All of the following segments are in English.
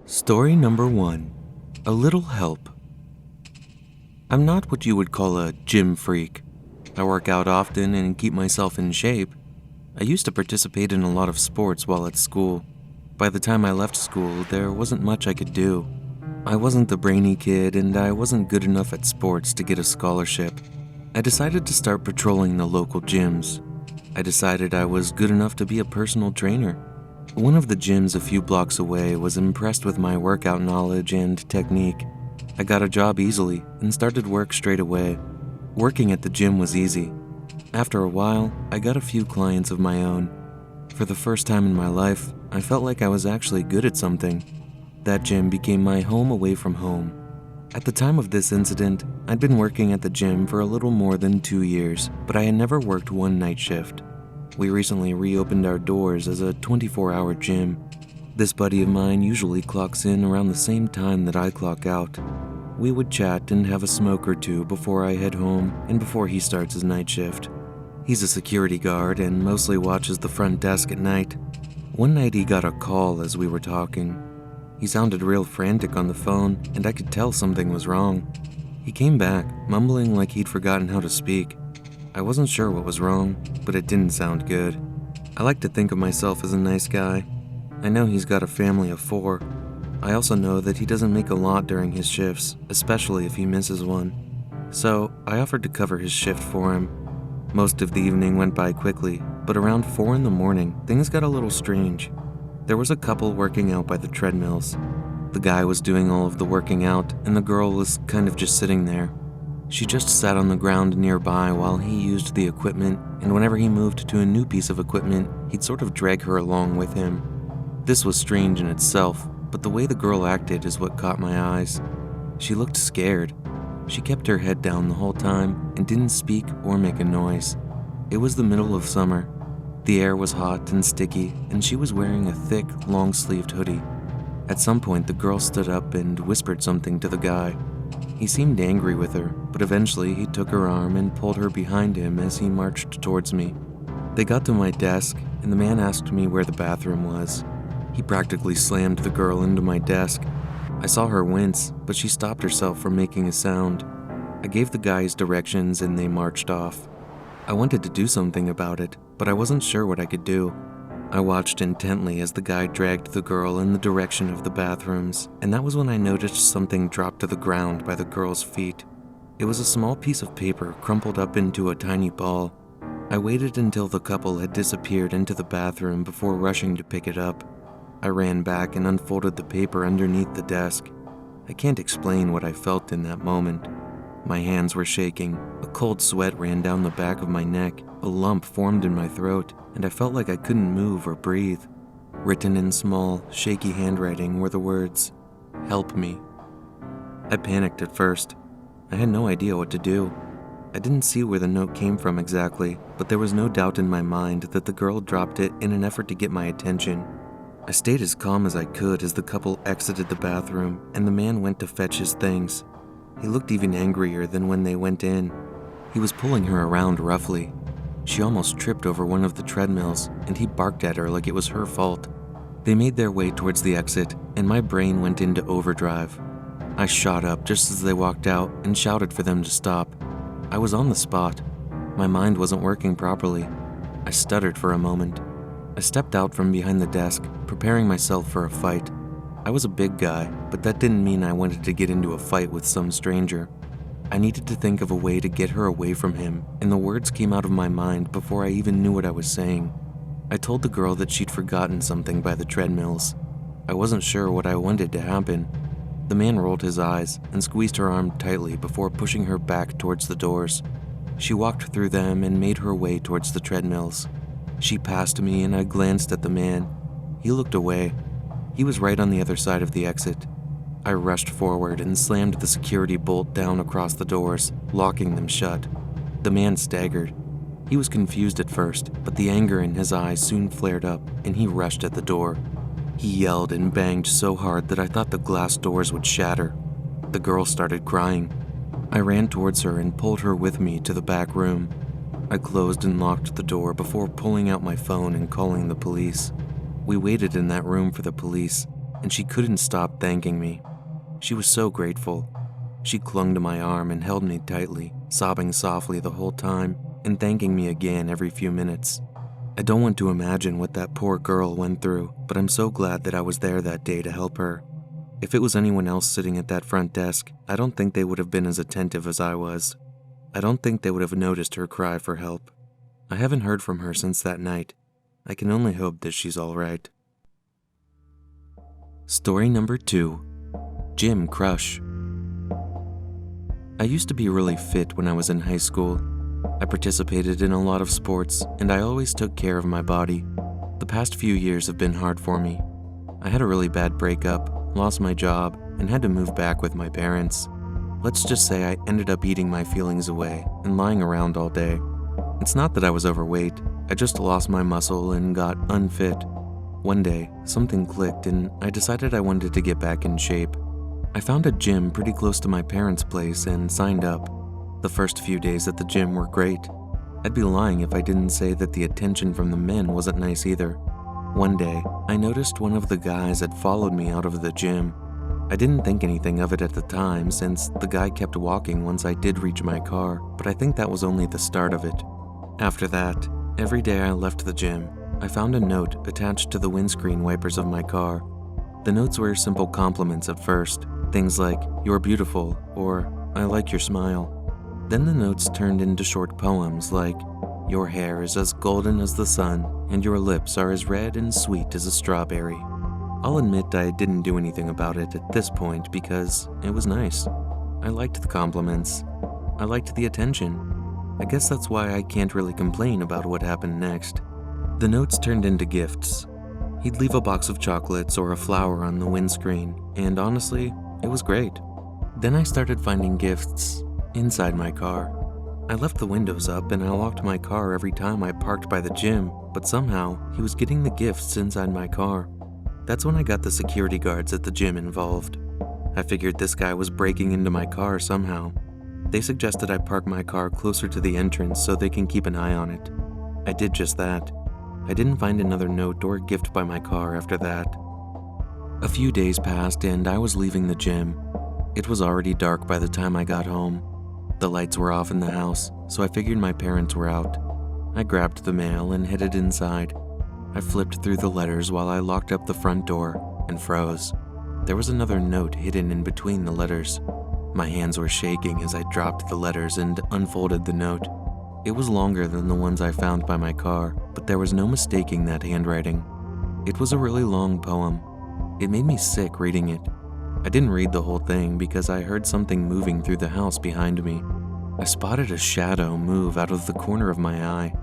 Story number 1. A little help. I'm not what you would call a gym freak. I work out often and keep myself in shape. I used to participate in a lot of sports while at school. By the time I left school, there wasn't much I could do. I wasn't the brainy kid, and I wasn't good enough at sports to get a scholarship. I decided to start patrolling the local gyms. I decided I was good enough to be a personal trainer. One of the gyms a few blocks away was impressed with my workout knowledge and technique. I got a job easily and started work straight away. Working at the gym was easy. After a while, I got a few clients of my own. For the first time in my life, I felt like I was actually good at something. That gym became my home away from home. At the time of this incident, I'd been working at the gym for a little more than 2 years, but I had never worked one night shift. We recently reopened our doors as a 24-hour gym. This buddy of mine usually clocks in around the same time that I clock out. We would chat and have a smoke or two before I head home and before he starts his night shift. He's a security guard and mostly watches the front desk at night. One night he got a call as we were talking. He sounded real frantic on the phone, and I could tell something was wrong. He came back, mumbling like he'd forgotten how to speak. I wasn't sure what was wrong, but it didn't sound good. I like to think of myself as a nice guy. I know he's got a family of 4. I also know that he doesn't make a lot during his shifts, especially if he misses one. So I offered to cover his shift for him. Most of the evening went by quickly, but around 4 in the morning, things got a little strange. There was a couple working out by the treadmills. The guy was doing all of the working out, and the girl was kind of just sitting there. She just sat on the ground nearby while he used the equipment, and whenever he moved to a new piece of equipment, he'd sort of drag her along with him. This was strange in itself, but the way the girl acted is what caught my eyes. She looked scared. She kept her head down the whole time and didn't speak or make a noise. It was the middle of summer. The air was hot and sticky, and she was wearing a thick, long-sleeved hoodie. At some point, the girl stood up and whispered something to the guy. He seemed angry with her, but eventually he took her arm and pulled her behind him as he marched towards me. They got to my desk, and the man asked me where the bathroom was. He practically slammed the girl into my desk. I saw her wince, but she stopped herself from making a sound. I gave the guys directions and they marched off. I wanted to do something about it, but I wasn't sure what I could do. I watched intently as the guy dragged the girl in the direction of the bathrooms, and that was when I noticed something drop to the ground by the girl's feet. It was a small piece of paper crumpled up into a tiny ball. I waited until the couple had disappeared into the bathroom before rushing to pick it up. I ran back and unfolded the paper underneath the desk. I can't explain what I felt in that moment. My hands were shaking, a cold sweat ran down the back of my neck, a lump formed in my throat, and I felt like I couldn't move or breathe. Written in small, shaky handwriting were the words, "Help me." I panicked at first. I had no idea what to do. I didn't see where the note came from exactly, but there was no doubt in my mind that the girl dropped it in an effort to get my attention. I stayed as calm as I could as the couple exited the bathroom and the man went to fetch his things. He looked even angrier than when they went in. He was pulling her around roughly. She almost tripped over one of the treadmills, and he barked at her like it was her fault. They made their way towards the exit, and my brain went into overdrive. I shot up just as they walked out and shouted for them to stop. I was on the spot. My mind wasn't working properly. I stuttered for a moment. I stepped out from behind the desk, preparing myself for a fight. I was a big guy, but that didn't mean I wanted to get into a fight with some stranger. I needed to think of a way to get her away from him, and the words came out of my mind before I even knew what I was saying. I told the girl that she'd forgotten something by the treadmills. I wasn't sure what I wanted to happen. The man rolled his eyes and squeezed her arm tightly before pushing her back towards the doors. She walked through them and made her way towards the treadmills. She passed me and I glanced at the man. He looked away. He was right on the other side of the exit. I rushed forward and slammed the security bolt down across the doors, locking them shut. The man staggered. He was confused at first, but the anger in his eyes soon flared up and he rushed at the door. He yelled and banged so hard that I thought the glass doors would shatter. The girl started crying. I ran towards her and pulled her with me to the back room. I closed and locked the door before pulling out my phone and calling the police. We waited in that room for the police. and she couldn't stop thanking me. She was so grateful. She clung to my arm and held me tightly, sobbing softly the whole time and thanking me again every few minutes. I don't want to imagine what that poor girl went through, but I'm so glad that I was there that day to help her. If it was anyone else sitting at that front desk, I don't think they would have been as attentive as I was. I don't think they would have noticed her cry for help. I haven't heard from her since that night. I can only hope that she's all right. Story number 2. Gym Crush. I used to be really fit when I was in high school. I participated in a lot of sports, and I always took care of my body. The past few years have been hard for me. I had a really bad breakup, lost my job, and had to move back with my parents. Let's just say I ended up eating my feelings away and lying around all day. It's not that I was overweight, I just lost my muscle and got unfit. One day, something clicked and I decided I wanted to get back in shape. I found a gym pretty close to my parents' place and signed up. The first few days at the gym were great. I'd be lying if I didn't say that the attention from the men wasn't nice either. One day, I noticed one of the guys had followed me out of the gym. I didn't think anything of it at the time since the guy kept walking once I did reach my car, but I think that was only the start of it. After that, every day I left the gym, I found a note attached to the windscreen wipers of my car. The notes were simple compliments at first, things like, "You're beautiful," or "I like your smile." Then the notes turned into short poems like, "Your hair is as golden as the sun, and your lips are as red and sweet as a strawberry." I'll admit I didn't do anything about it at this point because it was nice. I liked the compliments. I liked the attention. I guess that's why I can't really complain about what happened next. The notes turned into gifts. He'd leave a box of chocolates or a flower on the windscreen, and honestly, it was great. Then I started finding gifts inside my car. I left the windows up and I locked my car every time I parked by the gym, but somehow he was getting the gifts inside my car. That's when I got the security guards at the gym involved. I figured this guy was breaking into my car somehow. They suggested I park my car closer to the entrance so they can keep an eye on it. I did just that. I didn't find another note or gift by my car after that. A few days passed and I was leaving the gym. It was already dark by the time I got home. The lights were off in the house, so I figured my parents were out. I grabbed the mail and headed inside. I flipped through the letters while I locked up the front door and froze. There was another note hidden in between the letters. My hands were shaking as I dropped the letters and unfolded the note. It was longer than the ones I found by my car, but there was no mistaking that handwriting. It was a really long poem. It made me sick reading it. I didn't read the whole thing because I heard something moving through the house behind me. I spotted a shadow move out of the corner of my eye.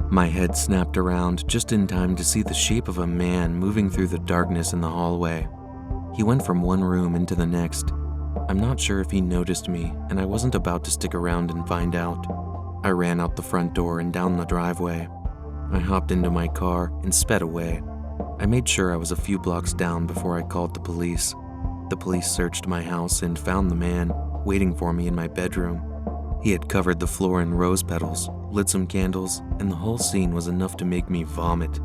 My head snapped around just in time to see the shape of a man moving through the darkness in the hallway. He went from one room into the next. I'm not sure if he noticed me, and I wasn't about to stick around and find out. I ran out the front door and down the driveway. I hopped into my car and sped away. I made sure I was a few blocks down before I called the police. The police searched my house and found the man waiting for me in my bedroom. He had covered the floor in rose petals, lit some candles, and the whole scene was enough to make me vomit.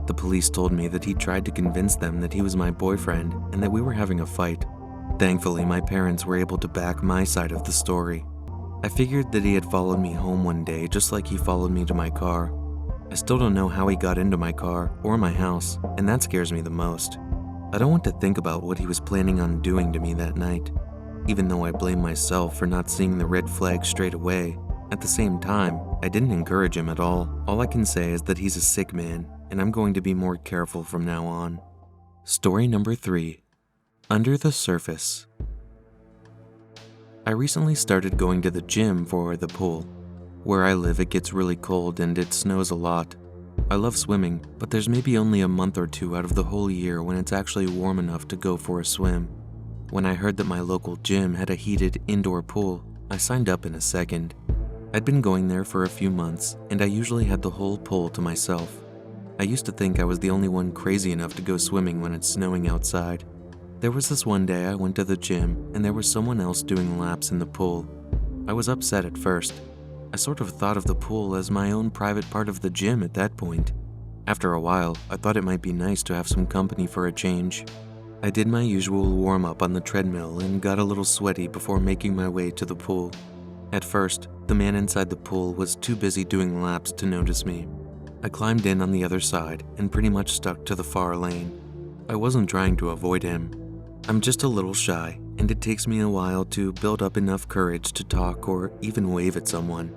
The police told me that he tried to convince them that he was my boyfriend and that we were having a fight. Thankfully, my parents were able to back my side of the story. I figured that he had followed me home one day just like he followed me to my car. I still don't know how he got into my car or my house, and that scares me the most. I don't want to think about what he was planning on doing to me that night. Even though I blame myself for not seeing the red flag straight away, at the same time, I didn't encourage him at all. All I can say is that he's a sick man, and I'm going to be more careful from now on. Story number 3. Under the Surface. I recently started going to the gym for the pool. Where I live, it gets really cold and it snows a lot. I love swimming, but there's maybe only a month or two out of the whole year when it's actually warm enough to go for a swim. When I heard that my local gym had a heated indoor pool, I signed up in a second. I'd been going there for a few months, and I usually had the whole pool to myself. I used to think I was the only one crazy enough to go swimming when it's snowing outside. There was this one day I went to the gym, and there was someone else doing laps in the pool. I was upset at first. I sort of thought of the pool as my own private part of the gym at that point. After a while, I thought it might be nice to have some company for a change. I did my usual warm-up on the treadmill and got a little sweaty before making my way to the pool. At first, the man inside the pool was too busy doing laps to notice me. I climbed in on the other side and pretty much stuck to the far lane. I wasn't trying to avoid him. I'm just a little shy, and it takes me a while to build up enough courage to talk or even wave at someone.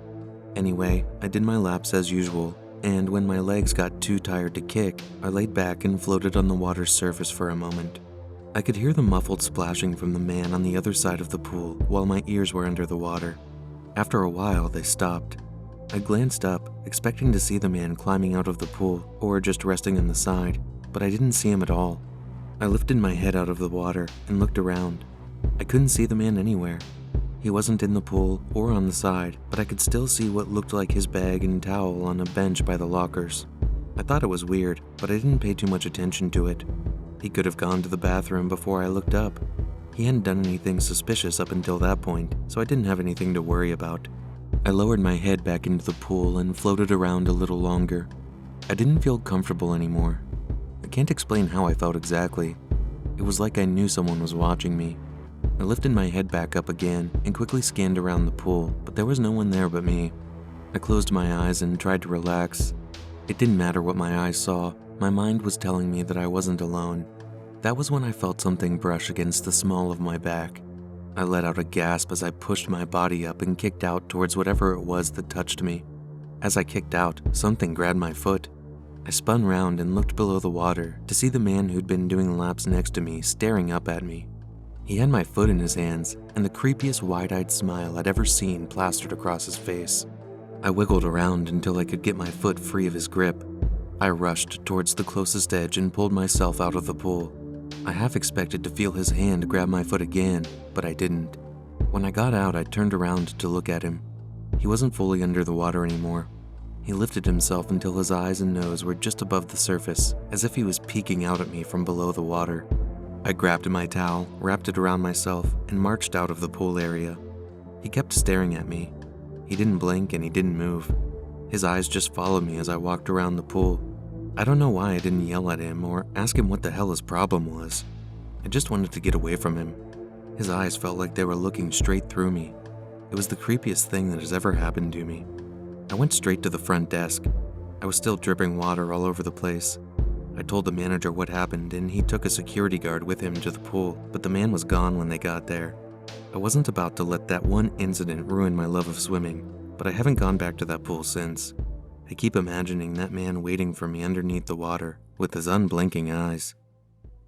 Anyway, I did my laps as usual, and when my legs got too tired to kick, I laid back and floated on the water's surface for a moment. I could hear the muffled splashing from the man on the other side of the pool while my ears were under the water. After a while, they stopped. I glanced up, expecting to see the man climbing out of the pool or just resting on the side, but I didn't see him at all. I lifted my head out of the water and looked around. I couldn't see the man anywhere. He wasn't in the pool or on the side, but I could still see what looked like his bag and towel on a bench by the lockers. I thought it was weird, but I didn't pay too much attention to it. He could have gone to the bathroom before I looked up. He hadn't done anything suspicious up until that point, so I didn't have anything to worry about. I lowered my head back into the pool and floated around a little longer. I didn't feel comfortable anymore. I can't explain how I felt exactly. It was like I knew someone was watching me. I lifted my head back up again and quickly scanned around the pool, but there was no one there but me. I closed my eyes and tried to relax. It didn't matter what my eyes saw. My mind was telling me that I wasn't alone. That was when I felt something brush against the small of my back. I let out a gasp as I pushed my body up and kicked out towards whatever it was that touched me. As I kicked out, something grabbed my foot. I spun round and looked below the water to see the man who'd been doing laps next to me staring up at me. He had my foot in his hands, and the creepiest wide-eyed smile I'd ever seen plastered across his face. I wiggled around until I could get my foot free of his grip. I rushed towards the closest edge and pulled myself out of the pool. I half expected to feel his hand grab my foot again, but I didn't. When I got out, I turned around to look at him. He wasn't fully under the water anymore. He lifted himself until his eyes and nose were just above the surface, as if he was peeking out at me from below the water. I grabbed my towel, wrapped it around myself, and marched out of the pool area. He kept staring at me. He didn't blink and he didn't move. His eyes just followed me as I walked around the pool. I don't know why I didn't yell at him or ask him what the hell his problem was. I just wanted to get away from him. His eyes felt like they were looking straight through me. It was the creepiest thing that has ever happened to me. I went straight to the front desk. I was still dripping water all over the place. I told the manager what happened and he took a security guard with him to the pool, but the man was gone when they got there. I wasn't about to let that one incident ruin my love of swimming, but I haven't gone back to that pool since. I keep imagining that man waiting for me underneath the water with his unblinking eyes.